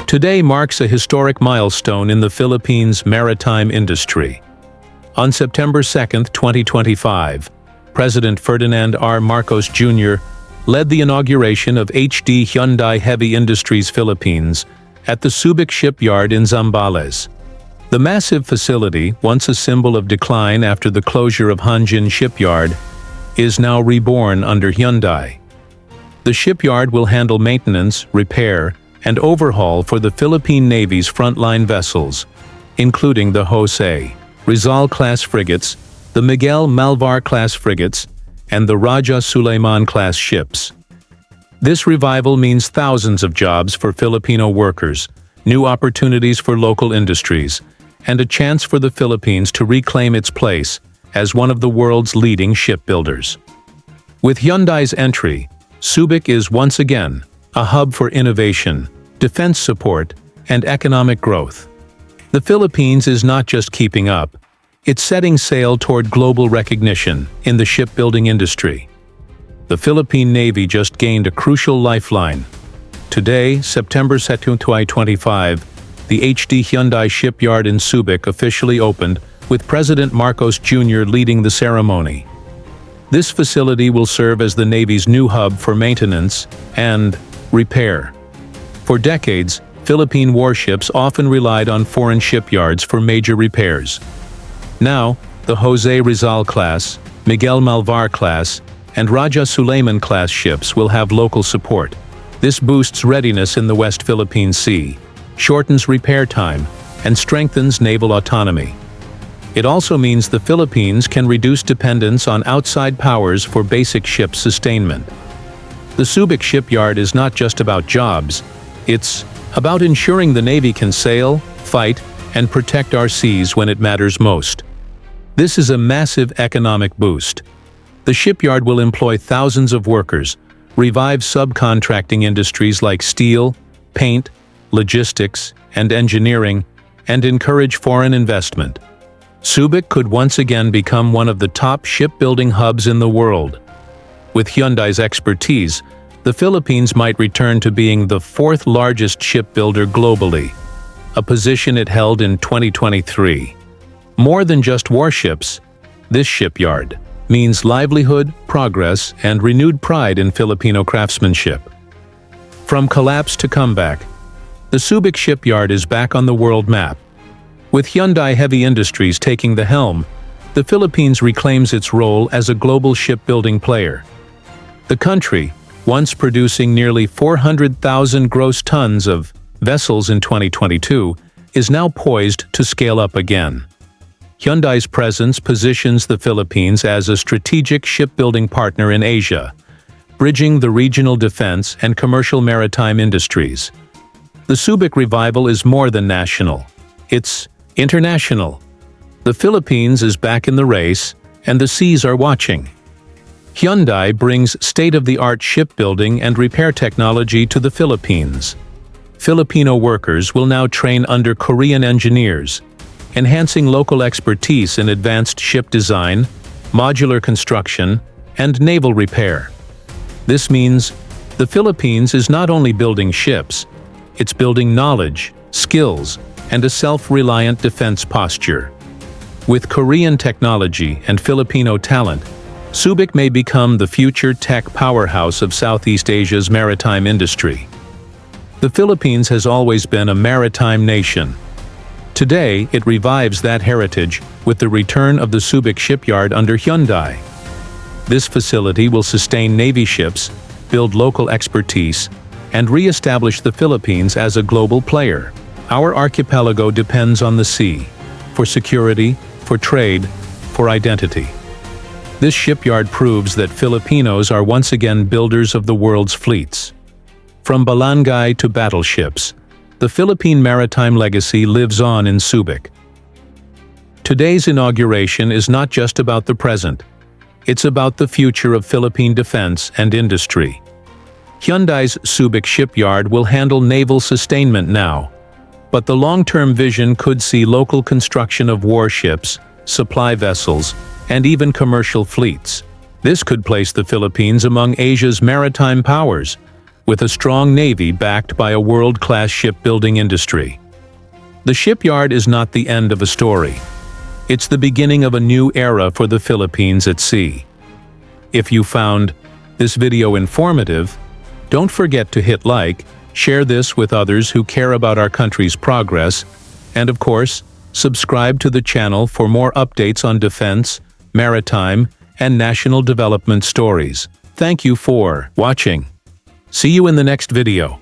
Today marks a historic milestone in the Philippines' maritime industry. On September 2, 2025, President Ferdinand R. Marcos Jr. led the inauguration of Hyundai Heavy Industries Philippines at the Subic Shipyard in Zambales. The massive facility, once a symbol of decline after the closure of Hanjin Shipyard, is now reborn under Hyundai. The shipyard will handle maintenance, repair, and overhaul for the Philippine Navy's frontline vessels, including the Jose Rizal-class frigates, the Miguel Malvar-class frigates, and the Rajah Sulayman-class ships. This revival means thousands of jobs for Filipino workers, new opportunities for local industries, and a chance for the Philippines to reclaim its place as one of the world's leading shipbuilders. With Hyundai's entry, Subic is once again a hub for innovation, defense support, and economic growth. The Philippines is not just keeping up, it's setting sail toward global recognition in the shipbuilding industry. The Philippine Navy just gained a crucial lifeline. Today, September 2, 2025, the Hyundai Shipyard in Subic officially opened, with President Marcos Jr. leading the ceremony. This facility will serve as the Navy's new hub for maintenance and repair. For decades, Philippine warships often relied on foreign shipyards for major repairs. Now, the Jose Rizal-class, Miguel Malvar-class, and Rajah Sulayman-class ships will have local support. This boosts readiness in the West Philippine Sea, shortens repair time, and strengthens naval autonomy. It also means the Philippines can reduce dependence on outside powers for basic ship sustainment. The Subic Shipyard is not just about jobs, it's about ensuring the Navy can sail, fight, and protect our seas when it matters most. This is a massive economic boost. The shipyard will employ thousands of workers, revive subcontracting industries like steel, paint, logistics, and engineering, and encourage foreign investment. Subic could once again become one of the top shipbuilding hubs in the world. With Hyundai's expertise, the Philippines might return to being the fourth largest shipbuilder globally, a position it held in 2023. More than just warships, this shipyard means livelihood, progress, and renewed pride in Filipino craftsmanship. From collapse to comeback, the Subic Shipyard is back on the world map. With Hyundai Heavy Industries taking the helm, the Philippines reclaims its role as a global shipbuilding player. The country, once producing nearly 400,000 gross tons of vessels in 2022, is now poised to scale up again. Hyundai's presence positions the Philippines as a strategic shipbuilding partner in Asia, bridging the regional defense and commercial maritime industries. The Subic revival is more than national. It's international. The Philippines is back in the race, and the seas are watching. Hyundai brings state-of-the-art shipbuilding and repair technology to the Philippines. Filipino workers will now train under Korean engineers, enhancing local expertise in advanced ship design, modular construction, and naval repair. This means the Philippines is not only building ships, it's building knowledge, skills, and a self-reliant defense posture. With Korean technology and Filipino talent, Subic may become the future tech powerhouse of Southeast Asia's maritime industry. The Philippines has always been a maritime nation. Today, it revives that heritage with the return of the Subic Shipyard under Hyundai. This facility will sustain Navy ships, build local expertise, and re-establish the Philippines as a global player. Our archipelago depends on the sea, for security, for trade, for identity. This shipyard proves that Filipinos are once again builders of the world's fleets. From balangay to battleships, the Philippine maritime legacy lives on in Subic. Today's inauguration is not just about the present, it's about the future of Philippine defense and industry. Hyundai's Subic Shipyard will handle naval sustainment now, but the long-term vision could see local construction of warships, supply vessels, and even commercial fleets. This could place the Philippines among Asia's maritime powers, with a strong navy backed by a world-class shipbuilding industry. The shipyard is not the end of a story. It's the beginning of a new era for the Philippines at sea. If you found this video informative, don't forget to hit like, share this with others who care about our country's progress, and of course, subscribe to the channel for more updates on defense, maritime, and national development stories. Thank you for watching. See you in the next video.